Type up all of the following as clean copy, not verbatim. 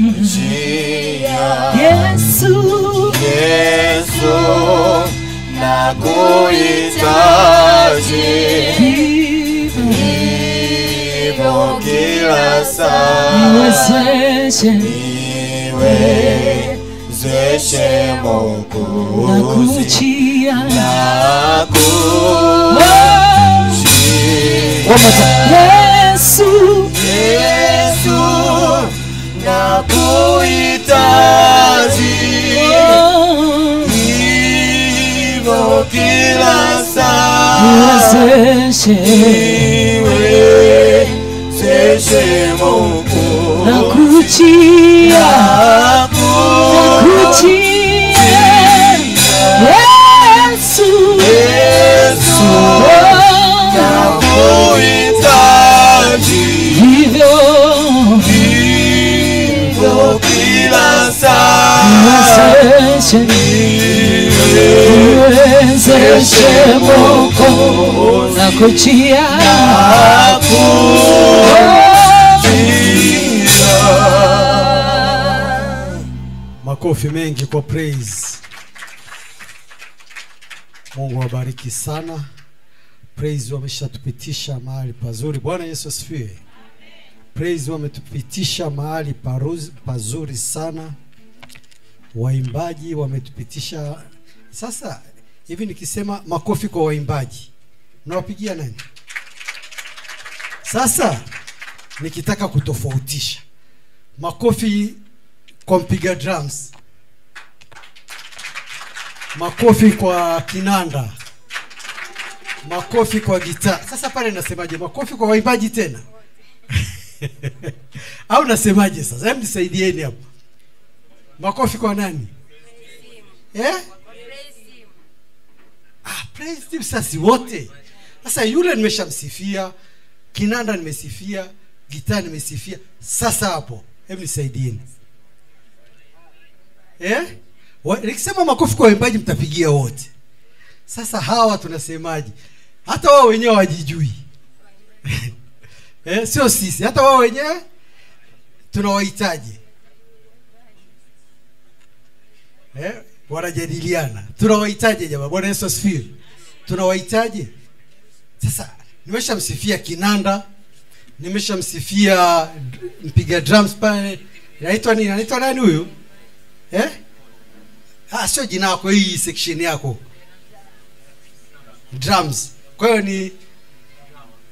Nakujia Yesu, Yesu, nakuhitaji hivyo kila saa. niwezeshe Mwokozi, nakujia Yesu, Yesu, nakuhitaji hivyo kila saa. niwezeshe Mwokozi, nakujia Yesu, Yesu, nakuhitaji hivyo kila saa. niwezeshe Mwokozi, nakujia Makofi mengi kwa praise. Mungu wabariki sana. Praise wameshatupitisha mahali pazuri. Bwana Yesu asifiwe. Praise wametupitisha mahali pazuri sana. Waimbaji wametupitisha. Sasa hivi nikisema makofi kwa waimbaji, mnawapigia nani? Sasa nikitaka kutofautisha, makofi kwa mpiga drums, makofi kwa kinanda, makofi kwa gitaa. Sasa pale nasemaje? Makofi kwa waimbaji tena? Au nasemaje sasa? Hebu nisaidieni hapo. Makofi kwa nani? Praise team sasa wote. Sasa yule nimeshamsifia, kinanda nimesifia, gitaa nimesifia. Sasa hapo hebu nisaidieni. Nikisema makofi kwa waimbaji mtapigia wote. Sasa hawa tunasemaje? Hata wao wenyewe hawajijui. Sio sisi, hata wao wenyewe tunawahitaji. Wanajadiliana. Tunawahitaji jamaa. Bwana Yesu asifiwe. Tunawahitaji. Sasa nimeshamsifia kinanda, nimeshamsifia mpiga drums pale. Anaitwa nini? Anaitwa nani huyu? Sio jina lako, hii section yako. Drums. Kwa hiyo ni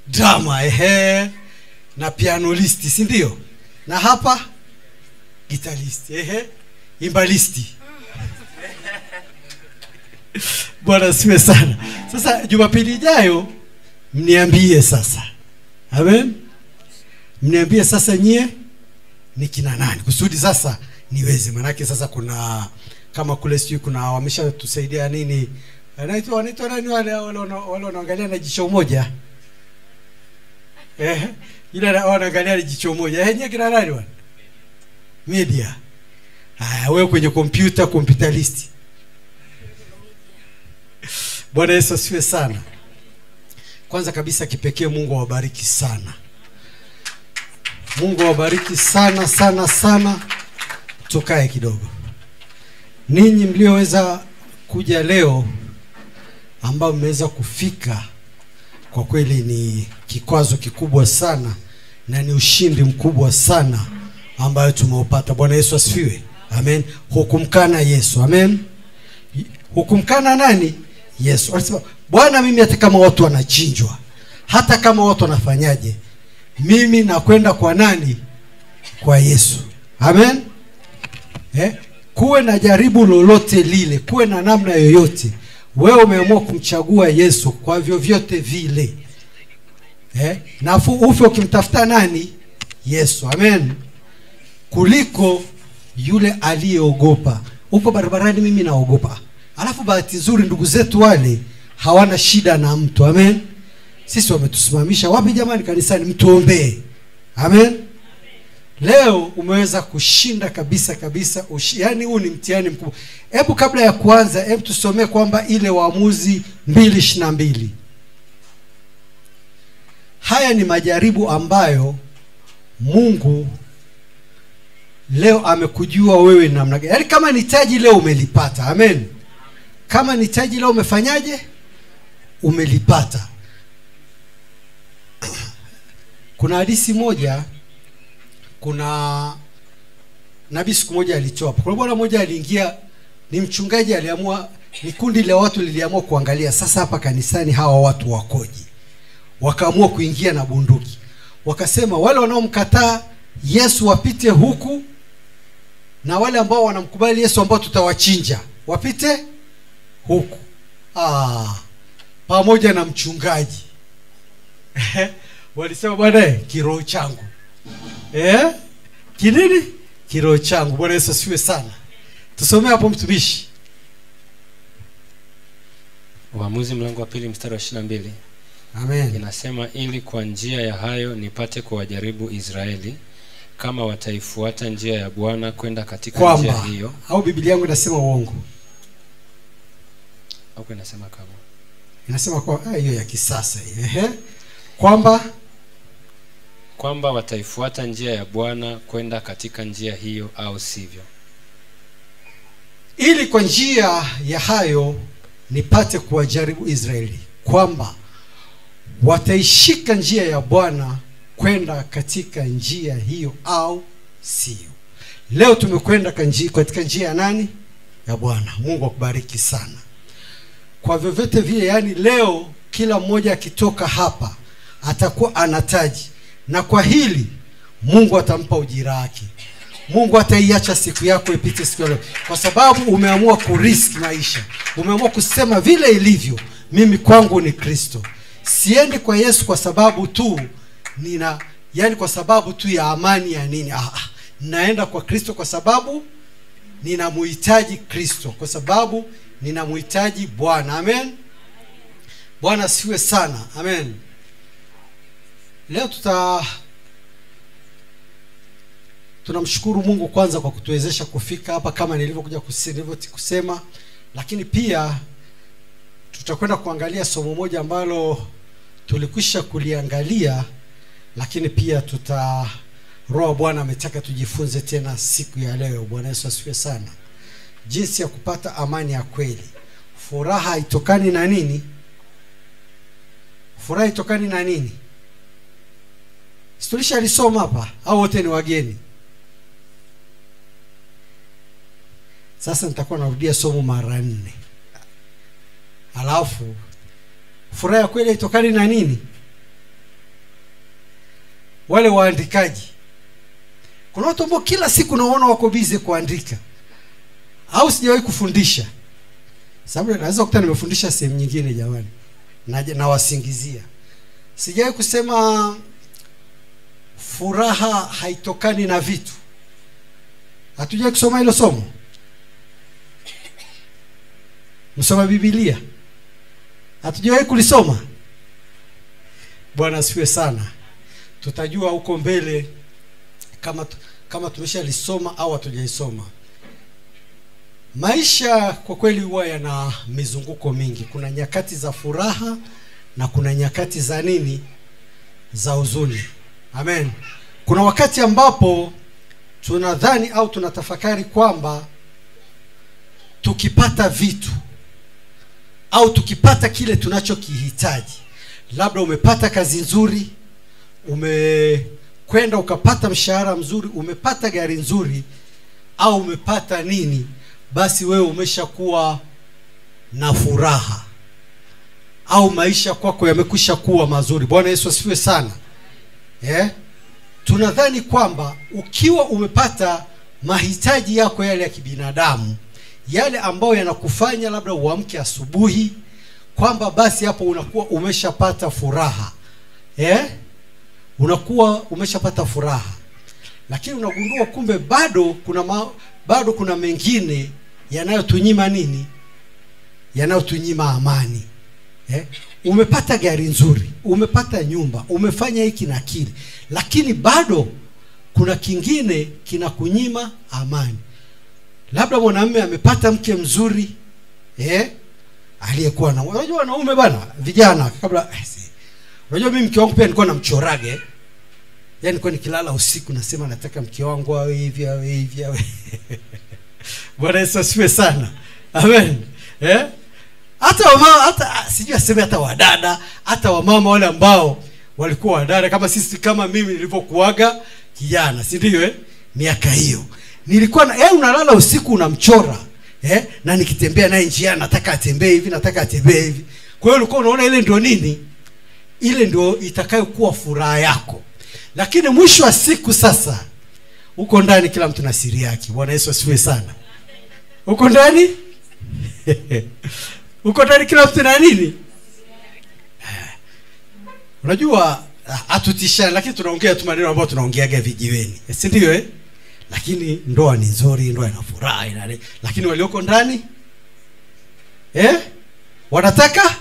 drama, na pianolisti, si ndio? Na hapa guitarist, imbalisti. Bwana asifiwe sana. Sasa Jumapili ijayo mniambie sasa. Amen. Mniambie sasa nyie ni kina nani, kusudi sasa niweze. Manake sasa kuna kama kule sijui kuna wameshatusaidia nini, wanaitwa nani wale wanaangalia na jicho moja, ile wanaangalia na jicho moja, nyie kina nani wale media? Wewe kwenye computerist. Bwana Yesu asifiwe sana. Kwanza kabisa kipekee Mungu awabariki sana. Mungu awabariki sana sana sana. Tukae kidogo. Ninyi mlioweza kuja leo, ambao mmeweza kufika, kwa kweli ni kikwazo kikubwa sana na ni ushindi mkubwa sana ambayo tumeupata. Bwana Yesu asifiwe. Amen. Hukumkana Yesu. Amen. Hukumkana nani? Yesu. Anasema Bwana, mimi hata kama watu wanachinjwa, hata kama watu wanafanyaje, mimi nakwenda kwa nani? Kwa Yesu. Amen. Kuwe na jaribu lolote lile, kuwe na namna yoyote, wewe umeamua kumchagua Yesu kwa vyovyote vile, na ufe ukimtafuta nani? Yesu. Amen. Kuliko yule aliyeogopa. Uko barabarani, mimi naogopa. Alafu bahati nzuri ndugu zetu wale hawana shida na mtu. Amen. Sisi wametusimamisha wapi jamani? Kanisani, mtuombee. Amen. Leo umeweza kushinda kabisa kabisa. Yaani huu ni mtihani mkubwa. Hebu kabla ya kuanza, hebu tusomee kwamba ile Waamuzi 2:22. haya ni majaribu ambayo Mungu leo amekujua wewe namna gani. Yaani kama ni taji leo umelipata. Amen. Kama ni taji leo umefanyaje? Umelipata. Kuna hadithi moja, kuna nabii siku moja alitoa hapo. Kuna bwana mmoja aliingia, ni mchungaji, aliamua, ni kundi la watu liliamua kuangalia sasa hapa kanisani hawa watu wakoje. Wakaamua kuingia na bunduki. Wakasema wale wanaomkataa Yesu wapite huku, na wale ambao wanamkubali Yesu ambao tutawachinja wapite huku. Pamoja na mchungaji. Walisema bwana, kiroho changu. Kinini? Kiroho changu. Bwana Yesu asifiwe sana. Tusomee hapo mtumishi. Waamuzi mlango wa 2 mstari wa 22. Amen. Inasema ili kwa njia ya hayo nipate kuwajaribu Israeli kama wataifuata njia ya Bwana kwenda katika njia hiyo. Au Biblia yangu inasema uongo? Au inasema kama? Inasema kwa hiyo ya kisasa hiyo. Kwamba wataifuata njia ya Bwana kwenda katika njia hiyo au sivyo. Ili kwa njia ya hayo nipate kuwajaribu Israeli, kwamba wataishika njia ya Bwana kwenda katika njia hiyo au sio. Leo tumekwenda katika njia ya nani? Ya Bwana. Mungu akubariki sana. Kwa vyovyote vile, yani leo kila mmoja akitoka hapa atakuwa anataji, na kwa hili Mungu atampa ujira wake. Mungu ataiacha siku yako ipite siku leo, kwa sababu umeamua kuriski maisha. Umeamua kusema vile ilivyo, mimi kwangu ni Kristo. Siendi kwa Yesu kwa sababu tu kwa sababu tu ya amani ya nini. Naenda kwa Kristo kwa sababu ninamhitaji Kristo, kwa sababu ninamhitaji Bwana. Amen. Bwana asifiwe sana. Amen. Leo tunamshukuru Mungu kwanza kwa kutuwezesha kufika hapa kama nilivyokuja kusema, lakini pia tutakwenda kuangalia somo moja ambalo tulikwisha kuliangalia, lakini pia Roho Bwana ametaka tujifunze tena siku ya leo. Bwana Yesu asifiwe sana. Jinsi ya kupata amani ya kweli. Furaha itokani na nini? Furaha itokani na nini? Tulisha lisoma hapa au wote ni wageni? Sasa nitakuwa narudia somo mara 4. Alafu furaha ya kweli itokani na nini? Wale waandikaji. Kuna watu ambao kila siku naona wako busy kuandika. Au sijawahi kufundisha. Sababu naweza kukuta nimefundisha sehemu nyingine jamani. Na wasingizia. Sijawahi kusema furaha haitokani na vitu. Hatujawahi kusoma hilo somo. Msoma Biblia. Hatujawahi kulisoma. Bwana asifiwe sana. Tutajua huko mbele kama tumeshalisoma au hatujaisoma. Maisha kwa kweli huwa yana mizunguko mingi. Kuna nyakati za furaha na kuna nyakati za nini? Za huzuni. Amen. Kuna wakati ambapo tunadhani au tunatafakari kwamba tukipata vitu au tukipata kile tunachokihitaji, labda umepata kazi nzuri, umekwenda ukapata mshahara mzuri, umepata gari nzuri, au umepata nini, basi wewe umeshakuwa na furaha, au maisha kwako yamekwisha kuwa mazuri. Bwana Yesu asifiwe sana. Tunadhani kwamba ukiwa umepata mahitaji yako yale ya kibinadamu, yale ambayo yanakufanya labda uamke asubuhi, kwamba basi hapo unakuwa umeshapata furaha. Unakuwa umeshapata furaha. Lakini unagundua kumbe bado kuna mengine yanayotunyima nini? Yanayotunyima amani. Umepata gari nzuri, umepata nyumba, umefanya hiki na kile, lakini bado kuna kingine kinakunyima amani. Labda mwanamume amepata mke mzuri, aliyekuwa na, unajua wanaume bana, vijana kabla Unajua mimi mke wangu pia nilikuwa namchorage. Yaani nilikuwa nikilala usiku nasema nataka mke wangu awe hivi awe hivi awe. Bwana Yesu asifiwe sana. Amen. Hata wamama, hata sijui aseme hata wadada, hata wamama wale ambao walikuwa wadada kama sisi, kama mimi nilipokuaga kijana, si ndio miaka hiyo. Nilikuwa na unalala usiku unamchora. Na nikitembea naye njiani nataka atembee hivi, nataka atembee hivi. Kwa hiyo ulikuwa unaona ile ndio nini? Ile ndio itakayokuwa furaha yako. Lakini mwisho wa siku sasa uko ndani kila mtu na siri yake. Bwana Yesu asifiwe sana. Uko ndani? Uko ndani kila mtu na nini? Unajua hatutishana, lakini tunaongea tu maneno ambayo tunaongeaga vijiweni. Si ndio Lakini ndoa ni nzuri, ndoa ina furaha ina. Lakini walioko ndani wanataka,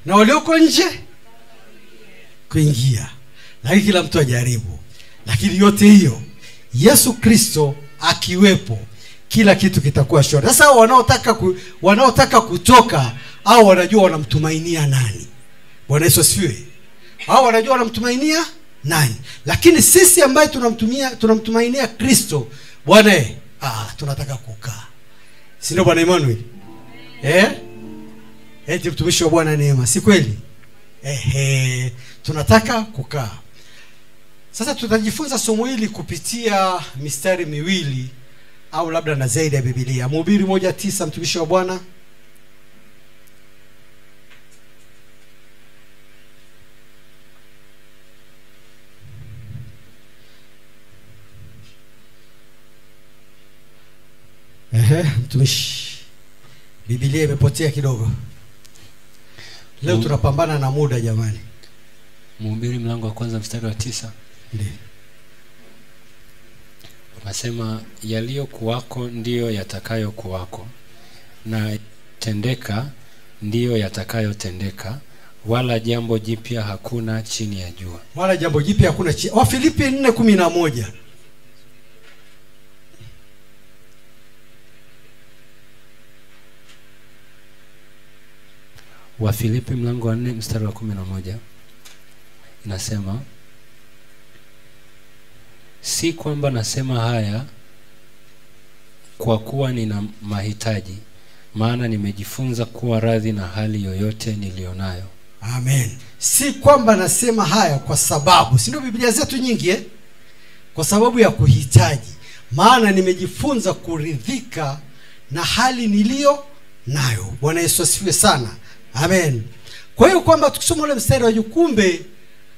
na walioko nje kuingia. Lakini kila mtu ajaribu. Lakini yote hiyo Yesu Kristo akiwepo, kila kitu kitakuwa shwari. Sasa wanaotaka kutoka au wanajua wanamtumainia nani? Bwana Yesu asifiwe. Hao wanajua wanamtumainia nani? Lakini sisi ambaye tunamtumainia Kristo, Bwana tunataka kukaa. Si ndio Bwana Emmanuel? Eti mtumishi wa Bwana Neema, si kweli? Tunataka kukaa. Sasa tutajifunza somo hili kupitia mistari miwili au labda na zaidi ya Biblia. Mhubiri 1:9, mtumishi wa Bwana. Mtumishi, Biblia imepotea kidogo. Leo tunapambana na muda jamani. Mhubiri mlango wa kwanza mstari wa 9. Ndiyo. Unasema yaliyo kuwako ndiyo yatakayo kuwako, na tendeka ndiyo yatakayo tendeka, wala jambo jipya hakuna chini ya jua. Wala jambo jipya hakuna chini. Wafilipi 4:11. Wafilipi mlango wa 4 mstari wa 11. Inasema, si kwamba nasema haya kwa kuwa nina mahitaji, maana nimejifunza kuwa radhi na hali yoyote nilionayo. Amen. Si kwamba nasema haya kwa sababu, si ndio Biblia zetu nyingi kwa sababu ya kuhitaji, maana nimejifunza kuridhika na hali nilio nayo. Bwana Yesu asifiwe sana. Amen. Kwa hiyo kwamba tukisoma ule mstari wa kumbe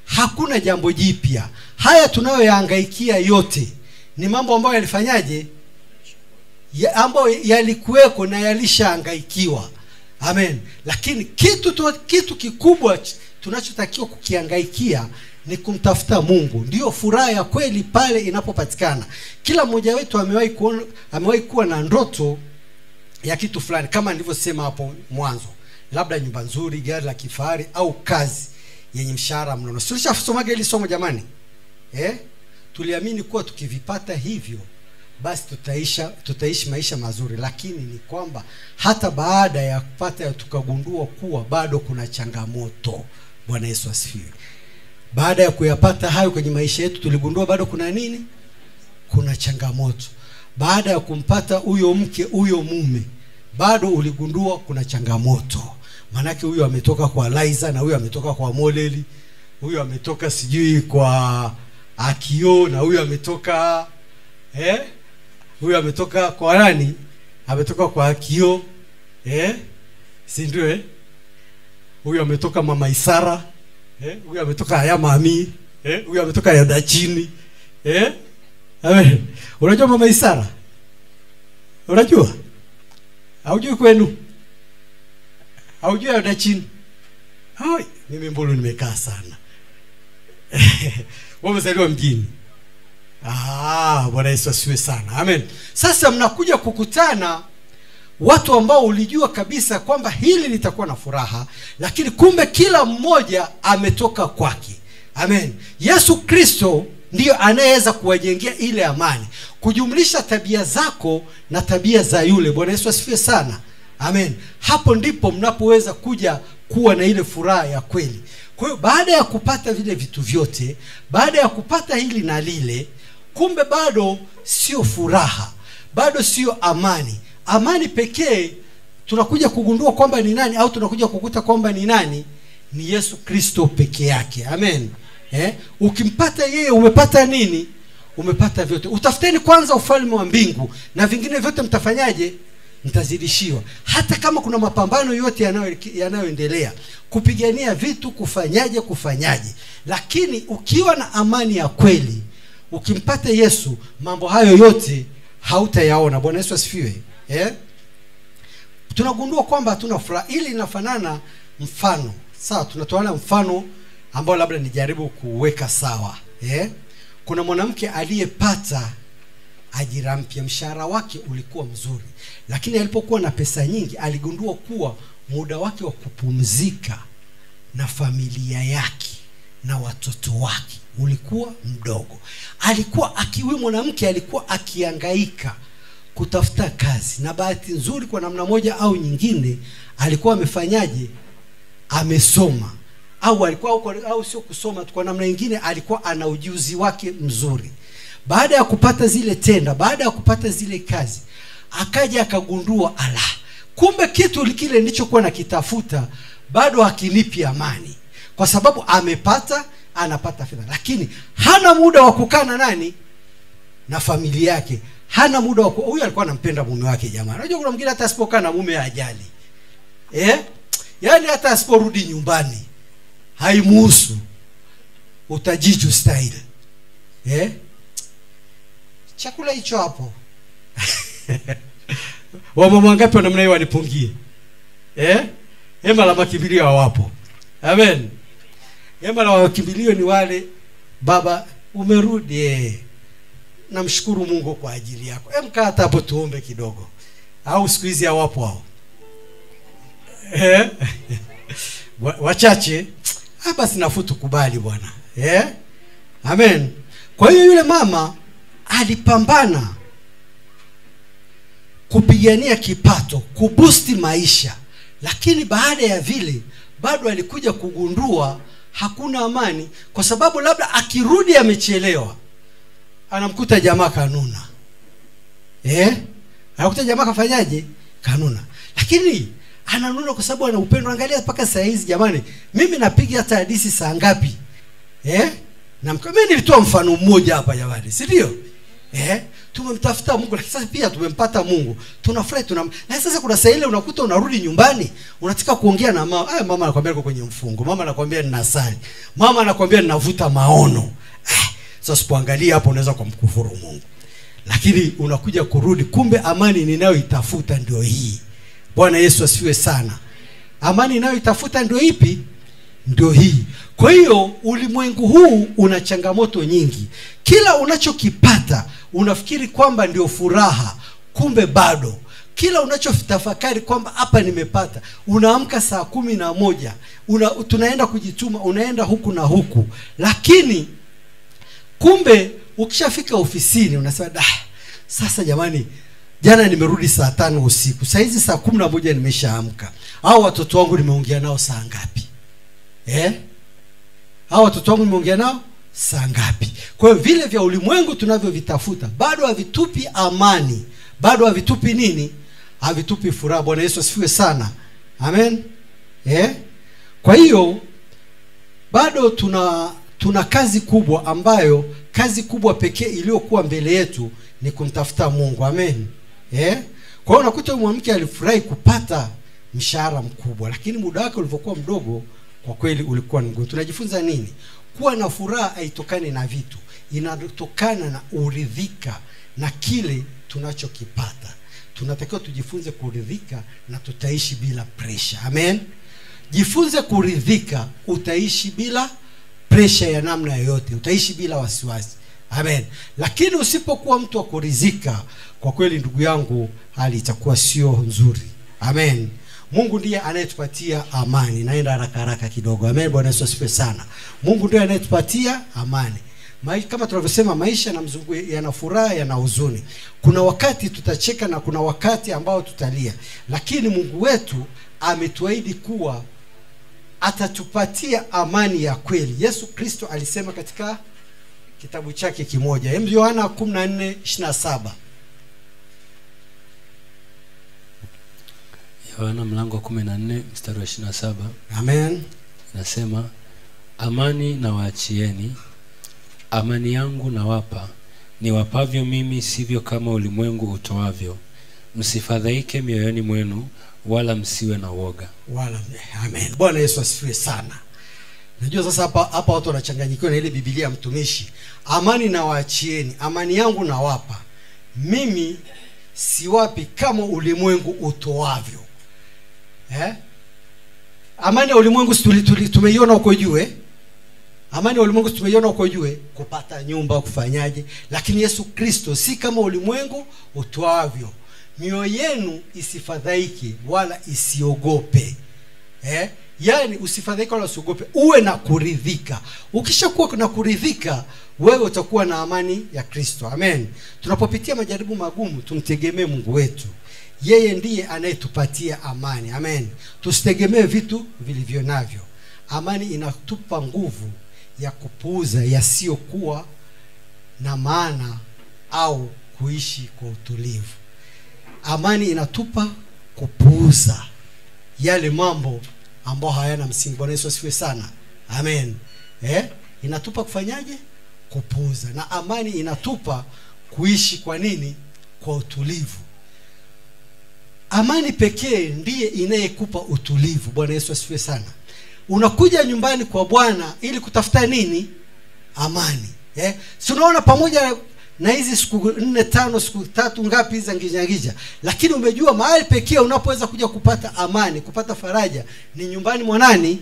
hakuna jambo jipya. Haya tunayoyahangaikia yote ni mambo ambayo yalifanyaje? Ambayo yalikuweko na yalishahangaikiwa. Amen. Lakini kitu kikubwa tunachotakiwa kukihangaikia ni kumtafuta Mungu. Ndio furaha ya kweli pale inapopatikana. Kila mmoja wetu amewahi kuwa na ndoto ya kitu fulani, kama nilivyosema hapo mwanzo. Labda nyumba nzuri, gari la kifahari, au kazi yenye mshahara mnono. Tulishasomaga hili somo jamani. Tuliamini kuwa tukivipata hivyo basi tutaishi maisha mazuri, lakini ni kwamba hata baada ya kupata tukagundua kuwa bado kuna changamoto. Bwana Yesu asifiwe. Baada ya kuyapata hayo kwenye maisha yetu tuligundua bado kuna nini? Kuna changamoto. Baada ya kumpata huyo mke, huyo mume, bado uligundua kuna changamoto. Manake huyo ametoka kwa Liza na huyo ametoka kwa Moleli, huyo ametoka sijui kwa Akio na huyo ametoka huyo ametoka kwa nani? Ametoka kwa Akio. Si ndio huyo ametoka Mama Isara. Huyo ametoka ya Mami. Huyo ametoka ya Dachini. Amen. Unajua Mama Isara? Unajua? Haujui kwenu? Haujui ya Dachini? Hai, mimi mbulu nimekaa sana. Wewe umezaliwa mjini. Bwana Yesu asifiwe sana. Amen. Sasa mnakuja kukutana watu ambao ulijua kabisa kwamba hili litakuwa na furaha, lakini kumbe kila mmoja ametoka kwake. Amen. Yesu Kristo ndiyo anayeweza kuwajengea ile amani, kujumlisha tabia zako na tabia za yule. Bwana Yesu asifiwe sana. Amen. Hapo ndipo mnapoweza kuja kuwa na ile furaha ya kweli. Kwa hiyo baada ya kupata vile vitu vyote, baada ya kupata hili na lile, kumbe bado sio furaha, bado sio amani. Amani pekee tunakuja kugundua kwamba ni nani, au tunakuja kukuta kwamba ni nani? Ni Yesu Kristo peke yake. Amen. Ukimpata yeye umepata nini? Umepata vyote. Utafuteni kwanza ufalme wa mbingu na vingine vyote mtafanyaje? Mtazidishiwa. Hata kama kuna mapambano yote yanayoendelea kupigania vitu, kufanyaje, lakini ukiwa na amani ya kweli, ukimpata Yesu, mambo hayo yote hautayaona. Bwana Yesu asifiwe. Tunagundua kwamba hatuna furaha. Ili inafanana mfano. Sawa, tunatoana mfano ambao labda nijaribu kuweka sawa. Kuna mwanamke aliyepata ajira mpya, mshahara wake ulikuwa mzuri, lakini alipokuwa na pesa nyingi aligundua kuwa muda wake wa kupumzika na familia yake na watoto wake ulikuwa mdogo. Huyu mwanamke alikuwa akihangaika kutafuta kazi, na bahati nzuri kwa namna moja au nyingine alikuwa amefanyaje? Amesoma. Au sio kusoma tu, kwa namna nyingine alikuwa ana ujuzi wake mzuri. Baada ya kupata zile tenda, baada ya kupata zile kazi, akaja akagundua, kumbe kitu kile nilichokuwa nakitafuta bado hakinipi amani. Kwa sababu anapata fedha, lakini hana muda wa kukaa na nani? Na familia yake. Hana muda wa huyu alikuwa anampenda mume wake jamani. Unajua kuna mwingine hata asipokaa na mume ajali. Yaani hata asiporudi nyumbani haimuhusu. Utajiju style. Chakula hicho hapo. Wamama wangapi namna hiyo wanipungie? Hema la makimbilio hawapo. Amen. Hema la makimbilio ni wale, baba umerudi, namshukuru Mungu kwa ajili yako. Mkaa hata hapo tuombe kidogo. Au siku hizi hawapo hao. Wachache. Basi nafutu kubali bwana. Amen. Kwa hiyo yule mama alipambana kupigania kipato, kubusti maisha, lakini baada ya vile bado alikuja kugundua hakuna amani, kwa sababu labda akirudi amechelewa anamkuta jamaa kanuna. Anakuta jamaa kafanyaje? Kanuna. Lakini ananuna kwa sababu ana upendo. Angalia mpaka saa hizi jamani, mimi napiga hata hadithi saa ngapi? Na mimi nilitoa mfano mmoja hapa jamani, si ndio? Tumemtafuta Mungu, lakini sasa pia tumempata Mungu. Tunafurahi na sasa kuna saa ile unakuta unarudi nyumbani, unataka kuongea na mama. Mama anakuambia uko kwenye mfungo. Mama anakuambia ninasali. Mama anakuambia ninavuta maono. Sasa usipoangalia hapo unaweza kumkufuru Mungu. Lakini unakuja kurudi, kumbe amani ninayoitafuta ndio hii. Bwana Yesu asifiwe sana. Amani ninayoitafuta ndio ipi? Ndio hii. Kwa hiyo ulimwengu huu una changamoto nyingi. Kila unachokipata unafikiri kwamba ndio furaha, kumbe bado. Kila unachotafakari kwamba hapa nimepata, unaamka saa 11, tunaenda kujituma, unaenda huku na huku, lakini kumbe ukishafika ofisini unasema sasa jamani, jana nimerudi saa 5 usiku, saa hizi saa 11 nimeshaamka. Hao watoto wangu nimeongea nao saa ngapi? Hao watoto wangu nimeongea nao saa ngapi? Kwa hiyo vile vya ulimwengu tunavyovitafuta bado havitupi amani, bado havitupi nini? Havitupi furaha. Bwana Yesu asifiwe sana. Amen. Kwa hiyo bado tuna kazi kubwa, ambayo kazi kubwa pekee iliyokuwa mbele yetu ni kumtafuta Mungu. Amen. Kwa hiyo unakuta mwanamke alifurahi kupata mshahara mkubwa, lakini muda wake ulivyokuwa mdogo, kwa kweli ulikuwa mgumu. Tunajifunza nini? Kuwa na furaha haitokani na vitu, inatokana na uridhika na kile tunachokipata. Tunatakiwa tujifunze kuridhika na tutaishi bila pressure. Amen. Jifunze kuridhika, utaishi bila pressure ya namna yoyote, utaishi bila wasiwasi. Amen. Lakini usipokuwa mtu wa kuridhika, kwa kweli ndugu yangu, hali itakuwa sio nzuri. Amen. Mungu ndiye anayetupatia amani. Naenda haraka kidogo. Amen. Bwana Yesu asifiwe sana. Mungu ndiye anayetupatia amani. Kama tunavyosema, maisha na mzunguko yana furaha, yana huzuni. Kuna wakati tutacheka na kuna wakati ambao tutalia. Lakini Mungu wetu ametuahidi kuwa atatupatia amani ya kweli. Yesu Kristo alisema katika kitabu chake kimoja, Yohana 14:27. Yohana mlango 14 mstari wa 27. Amen. Nasema, amani na waachieni, amani yangu nawapa, niwapavyo mimi sivyo kama ulimwengu utoavyo. Msifadhaike mioyoni mwenu, wala msiwe na woga. Amen. Bwana Yesu asifiwe sana. Najua sasa hapa watu wanachanganyikiwa na ile Biblia ya mtumishi. Amani na waachieni, amani yangu nawapa, mimi siwapi kama ulimwengu utoavyo. Amani ya ulimwengu tumeiona huko juu, Amani ya ulimwengu tumeiona huko juu, kupata nyumba, kufanyaje. Lakini Yesu Kristo si kama ulimwengu utoavyo. Mioyo yenu isifadhaike wala isiogope. Yani usifadhaike wala usiogope, uwe na kuridhika. Ukishakuwa na kuridhika, wewe utakuwa na amani ya Kristo. Amen. Tunapopitia majaribu magumu, tumtegemee Mungu wetu. Yeye ndiye anayetupatia amani. Amen. Tusitegemee vitu vilivyo navyo. Amani inatupa nguvu ya kupuuza yasiyokuwa na maana au kuishi kwa utulivu. Amani inatupa kupuuza yale mambo ambayo hayana msingi. Bwana Yesu asifiwe sana. Amen. Inatupa kufanyaje? Kupuuza. Na amani inatupa kuishi kwa nini? Kwa utulivu. Amani pekee ndiye inayekupa utulivu. Bwana Yesu asifiwe sana. Unakuja nyumbani kwa Bwana ili kutafuta nini? Amani. Si unaona pamoja na hizi siku 4 5 siku 3 ngapi hizi ngijangija, lakini umejua mahali pekee unapoweza kuja kupata amani, kupata faraja ni nyumbani mwa nani?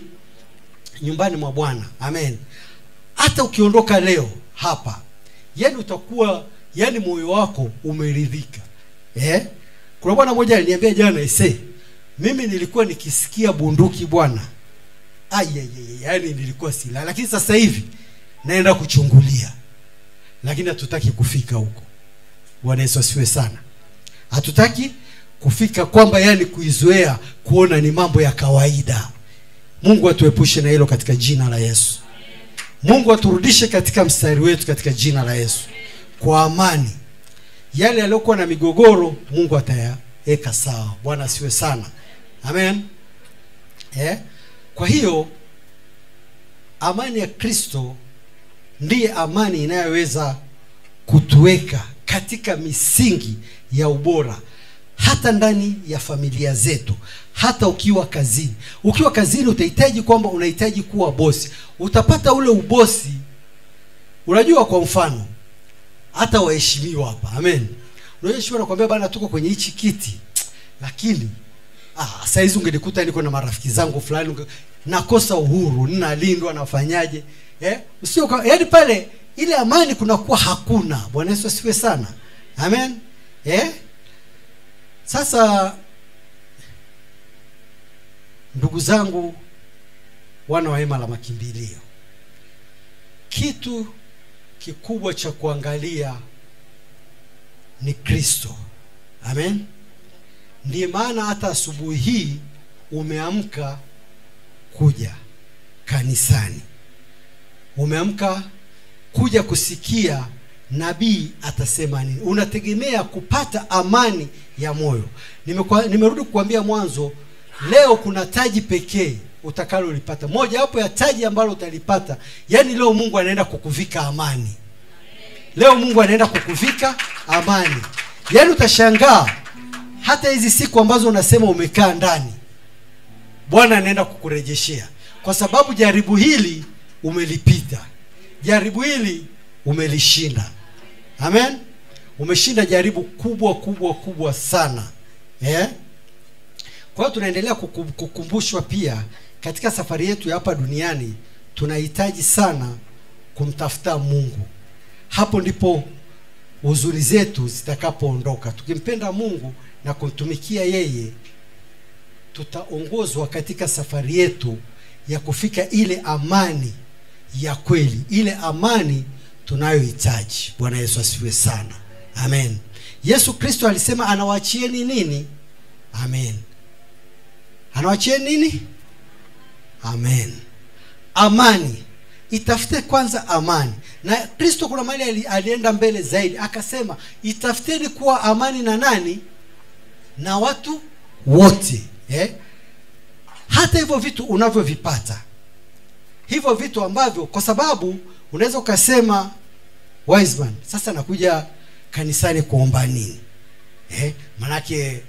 Nyumbani mwa Bwana. Amen. Hata ukiondoka leo hapa, yani utakuwa moyo wako umeridhika. Kuna bwana mmoja aliniambia jana, mimi nilikuwa nikisikia bunduki bwana, yani nilikuwa sila, lakini sasa hivi naenda kuchungulia. Lakini hatutaki kufika huko. Bwana Yesu asifiwe sana. Hatutaki kufika kwamba kuizoea kuona ni mambo ya kawaida. Mungu atuepushe na hilo katika jina la Yesu. Mungu aturudishe katika mstari wetu katika jina la Yesu. Kwa amani. Yale yaliyokuwa na migogoro, Mungu atayaweka sawa. Bwana asifiwe sana. Amen. Kwa hiyo amani ya Kristo ndiye amani inayoweza kutuweka katika misingi ya ubora, hata ndani ya familia zetu, hata ukiwa kazini. Ukiwa kazini utahitaji kwamba unahitaji kuwa bosi. Utapata ule ubosi. Unajua, kwa mfano hata waheshimiwa hapa. Amen. Unaheshimiwa nakwambia bana, tuko kwenye hichi kiti, lakini sasa hizo ungenikuta niko na marafiki zangu fulani, nakosa uhuru, ninalindwa, nafanyaje? Usio pale ile amani kunakuwa hakuna. Bwana Yesu asifiwe sana. Amen. Sasa ndugu zangu, wana wa hema la makimbilio, kitu kikubwa cha kuangalia ni Kristo. Amen. Ndiye maana hata asubuhi hii umeamka kuja kanisani. Umeamka kuja kusikia nabii atasema nini. Unategemea kupata amani ya moyo. Nimerudi kukuambia mwanzo, leo kuna taji pekee utakalolipata. Moja hapo ya taji ambalo utalipata, leo Mungu anaenda kukuvika amani. Leo Mungu anaenda kukuvika amani. Utashangaa hata hizi siku ambazo unasema umekaa ndani, Bwana anaenda kukurejeshea, kwa sababu jaribu hili umelipita. Jaribu hili umelishinda. Amen. Umeshinda jaribu kubwa sana. Kwa hiyo tunaendelea kukumbushwa pia katika safari yetu ya hapa duniani, tunahitaji sana kumtafuta Mungu. Hapo ndipo huzuni zetu zitakapoondoka. Tukimpenda Mungu na kumtumikia yeye, tutaongozwa katika safari yetu ya kufika ile amani ya kweli, ile amani tunayohitaji. Bwana Yesu asifiwe sana. Amen. Yesu Kristo alisema anawaachieni nini? Amen. Anawaachieni nini? Amen. Amani. Itafute kwanza amani. Na Kristo kuna mahali alienda mbele zaidi, akasema itafuteni kuwa amani na nani? Na watu wote. Hata hivyo vitu unavyovipata, hivyo vitu ambavyo, kwa sababu unaweza ukasema Wiseman, sasa nakuja kanisani kuomba nini? Manake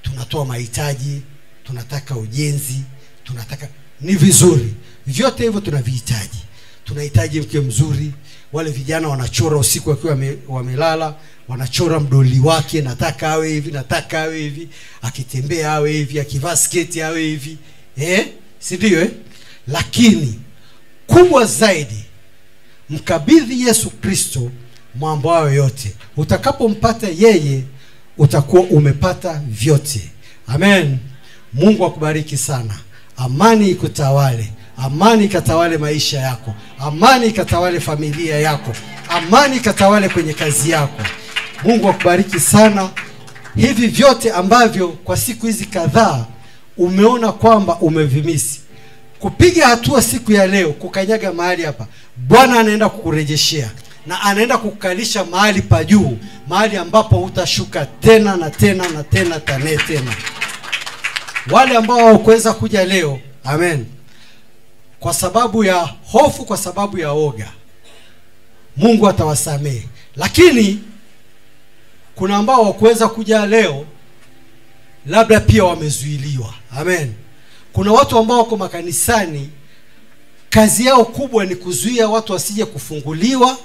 tunatoa mahitaji, tunataka ujenzi, tunataka, ni vizuri, vyote hivyo tunavihitaji. Tunahitaji mke mzuri. Wale vijana wanachora usiku wakiwa wamelala, wanachora mdoli wake, nataka awe hivi, nataka awe hivi, akitembea awe hivi, akivaa sketi awe hivi. Si ndio? Lakini kubwa zaidi, mkabidhi Yesu Kristo mambo hayo yote. Utakapompata yeye, utakuwa umepata vyote. Amen. Mungu akubariki sana. Amani ikutawale. Amani ikatawale maisha yako. Amani ikatawale familia yako. Amani ikatawale kwenye kazi yako. Mungu akubariki sana. Hivi vyote ambavyo kwa siku hizi kadhaa umeona kwamba umevimisi, kupiga hatua siku ya leo, kukanyaga mahali hapa, Bwana anaenda kukurejeshea na anaenda kukalisha mahali pa juu, mahali ambapo utashuka tena na tena na tena tena. Wale ambao hawakuweza kuja leo, amen, kwa sababu ya hofu, kwa sababu ya oga, Mungu atawasamehe. Lakini kuna ambao hawakuweza kuja leo, labda pia wamezuiliwa. Amen. Kuna watu ambao wako makanisani, kazi yao kubwa ni kuzuia watu wasije kufunguliwa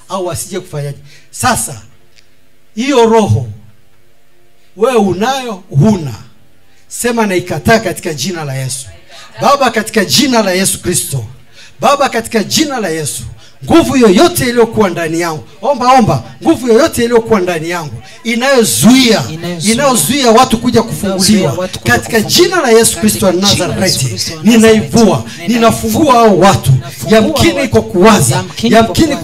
au wasije kufanyaje. Sasa hiyo roho wewe unayo, huna, sema na ikataa katika jina la Yesu. Baba, katika jina la Yesu Kristo, Baba, katika jina la Yesu, nguvu yoyote iliyokuwa ndani yangu, omba nguvu yoyote iliyokuwa ndani yangu inayozuia watu kuja kufunguliwa, katika jina la Yesu Kristo wa Nazareti, ninaivua, ninafungua hao watu. Yamkini kwa kuwaza, yamkini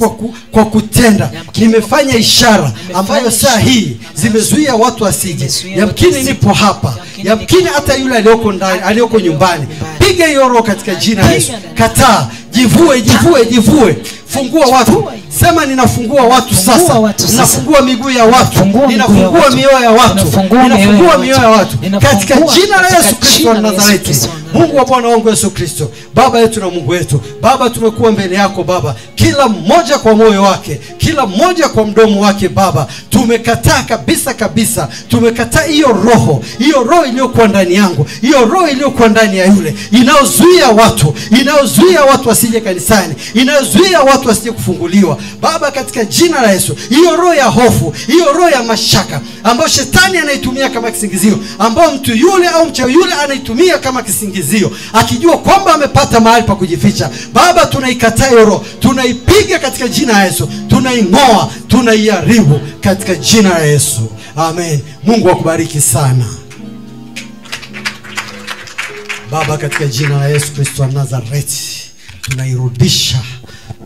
kwa kutenda, nimefanya ishara ambayo saa hii zimezuia watu wasije. Yamkini nipo hapa, yamkini hata yule aliyoko ndani, aliyoko nyumbani. Piga hiyo roho katika jina la Yesu. Kataa, jivue. Fungua watu. Sema ninafungua watu sasa. Ninafungua miguu ya watu. Ninafungua mioyo ya watu. Ninafungua mioyo ya watu. Katika jina la Yesu Kristo wa Nazareti. Mungu wa Bwana wangu Yesu Kristo, Baba yetu na Mungu wetu, Baba, tumekuwa mbele yako Baba, kila mmoja kwa moyo wake, kila mmoja kwa mdomo wake Baba. Tumekataa kabisa, tumekataa hiyo roho iliyokuwa ndani yangu, hiyo roho iliyokuwa ndani ya yule, inayozuia watu wasije kanisani, inayozuia watu wasije kufunguliwa Baba, katika jina la Yesu. Hiyo roho ya hofu, hiyo roho ya mashaka ambayo shetani anaitumia kama kisingizio, ambayo mtu yule au mchawi yule anaitumia kama kisingizio, akijua kwamba amepata mahali pa kujificha, Baba, tunaikataa hiyo roho, tunaipiga katika jina la Yesu, tunaing'oa, tunaiharibu katika jina la Yesu. Amen. Mungu akubariki sana Baba, katika jina la Yesu Kristo wa Nazareti, tunairudisha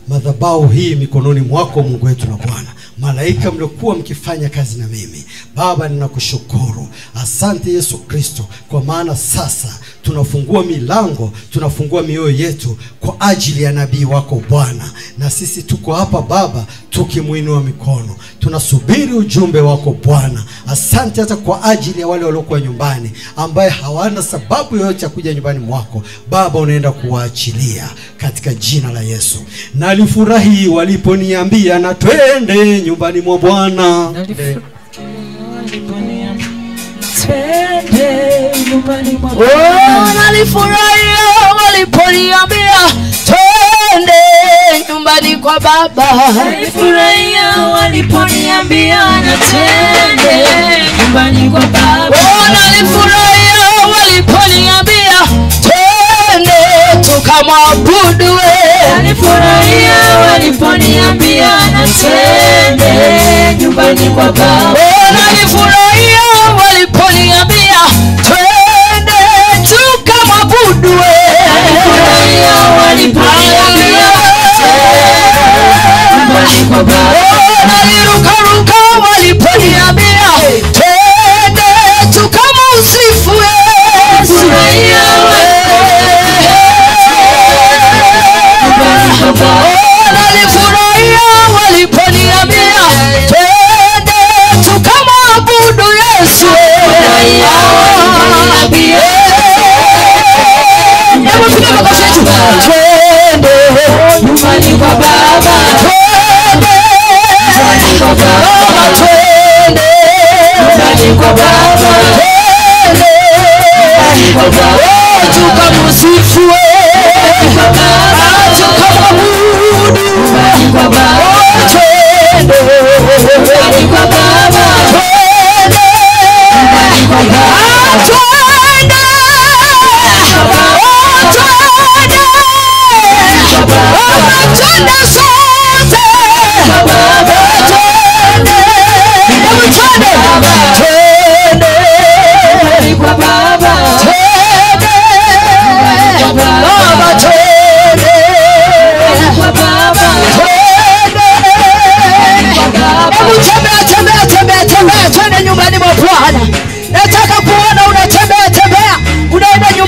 madhabahu hii mikononi mwako Mungu wetu na Bwana. Malaika mliokuwa mkifanya kazi na mimi Baba, ninakushukuru. Asante Yesu Kristo, kwa maana sasa tunafungua milango, tunafungua mioyo yetu kwa ajili ya nabii wako Bwana. Na sisi tuko hapa Baba, tukimuinua mikono, tunasubiri ujumbe wako Bwana. Asante hata kwa ajili ya wale waliokuwa nyumbani, ambaye hawana sababu yoyote ya kuja nyumbani mwako Baba, unaenda kuwaachilia katika jina la Yesu. Nalifurahi waliponiambia na twende nyumbani mwa Bwana. Nalifurahia waliponiambia twende nyumbani kwa Baba. Nalifurahia waliponiambia na twende nyumbani kwa Baba. Nalifurahia waliponiambia twende tukamwabudu. Nalifurahia waliponiambia na twende nyumbani kwa Baba. Nalifurahia waliponiambia twende tukamwabudu. Nalifurahia waliponiambia nyumbani kwa Baba. Nalirukaruka waliponiambia twende tukamsifu. Nalifurahia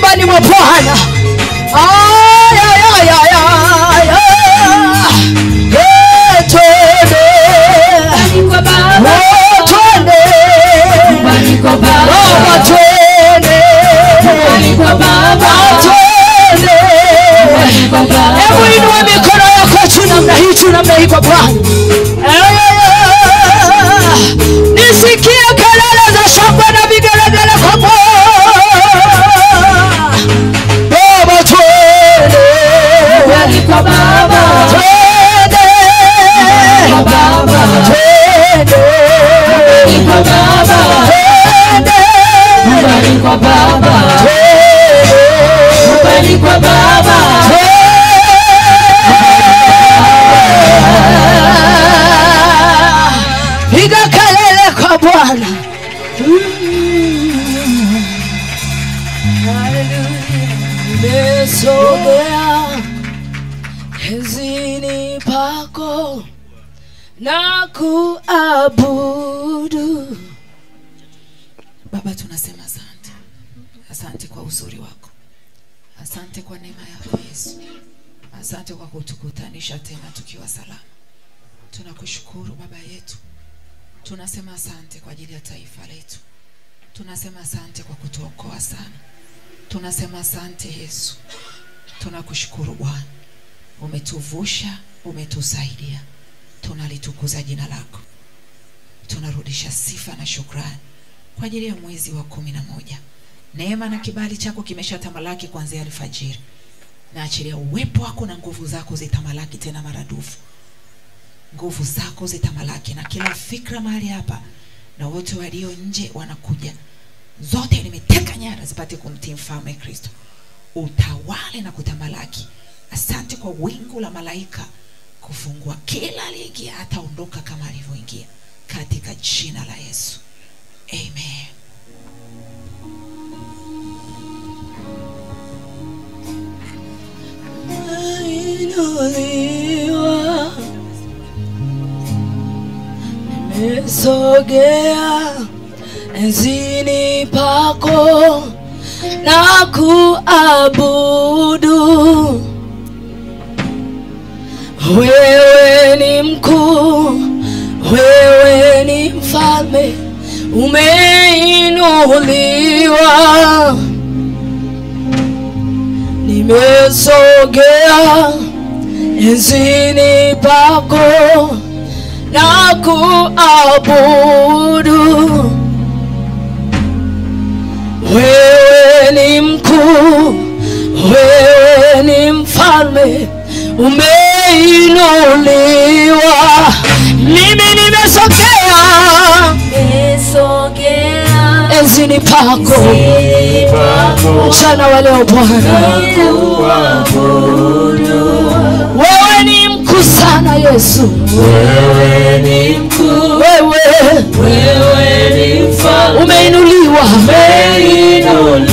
nyumbani mwa Bwana. Ay, ay, ay, ay, ay, ay. Twende kwa Baba, twende kwa Baba, Baba, twende kwa Baba, twende. kwa Baba. Hebu inua mikono yako juu namna hii kwa Bwana. Nisikie kelele za shangwe na vigelegele kwa Bwana. Baba, twende kwa Baba, twende kwa Baba, twende kwa Baba, twende kwa Baba, twende kwa Baba. Piga kelele kwa Bwana. Nimesogea enzini pako na kuabudu. Baba, tunasema asante. Asante kwa uzuri wako. Asante kwa neema yako Yesu. Asante kwa kutukutanisha tena tukiwa salama. Tunakushukuru Baba yetu. Tunasema asante kwa ajili ya taifa letu. Tunasema asante kwa kutuokoa sana. Tunasema asante Yesu. Tunakushukuru Bwana. Umetuvusha, umetusaidia. Tunalitukuza jina lako. Tunarudisha sifa na shukrani kwa ajili ya mwezi wa 11. Neema na kibali chako kimeshatamalaki kuanzia alfajiri. Na achilia uwepo wako na nguvu zako zitamalaki tena maradufu. Nguvu zako zitamalaki na kila fikra mahali hapa na wote walio nje wanakuja. Zote nimeteka nyara zipate kumtii Mfalme Kristo. Utawale na kutamalaki. Asante kwa wingu la malaika kufungua kila aliyeingia ataondoka kama alivyoingia katika jina la Yesu. Amen. Inuliwa, nimesogea enzini pako na kuabudu. Wewe ni mkuu, wewe ni mfalme, umeinuliwa. Nimesogea enzini pako na kuabudu. Wewe ni mkuu, wewe ni mfalme, umeinuliwa. Mimi nimesogea enzini pako mchana wa leo Bwana. Wewe ni mkuu sana Yesu. Wewe ni mkuu, Wewe wewe ni mfalme, umeinuliwa. umeinuliwa.